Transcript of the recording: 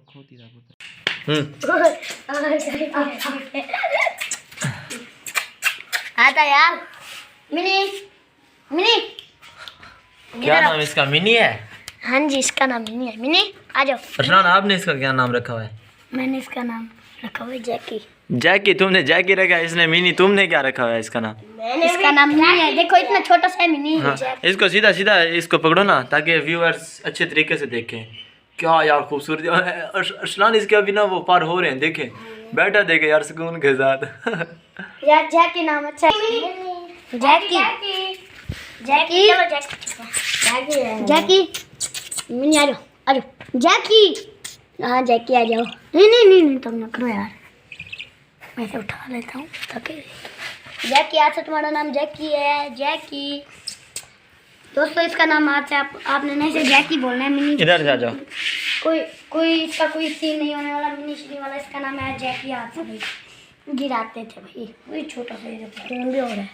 खोती था पुत्र। आता यार मिनी मिनी क्या नाम इसका? मिनी है? हाँ जी इसका नाम मिनी है। मिनी आ जाओ। अरशलान आपने इसका क्या नाम रखा हुआ है? मैंने इसका नाम रखा हुआ है जैकी। जैकी? तुमने जैकी रखा है, इसने मिनी। तुमने क्या रखा हुआ है इसका नाम? इसका नाम मिनी है। देखो इतना छोटा सा है मिनी। हाँ, इसको सीधा सीधा इसको पकड़ो ना ताकि व्यूअर्स अच्छे तरीके से देखें। क्या यार खूबसूरती। अरशलान इसके अभी ना वो पार हो रहे हैं, देखें बैठा देखे यार सुकून के साथ। यार जैकी नाम अच्छा है। जैकी जैकी जैकी जैकी मिनी आ जाओ जैकी। हाँ जैकी आ जाओ। नहीं तुम ना करो यार, मैं इसे उठा लेता हूँ ताकि जैकी। आज से तुम्हारा नाम जैकी है। जैकी दोस्तों इसका नाम आज से आपने नहीं से जैकी बोलना है। मिनी इधर जा जाओ। कोई इसका कोई सीन नहीं होने वाला। मिनी सीन वाला इसका नाम है जैकी। आज से भाई गिराते थे भाई, वही छोटा सा भी हो रहा है।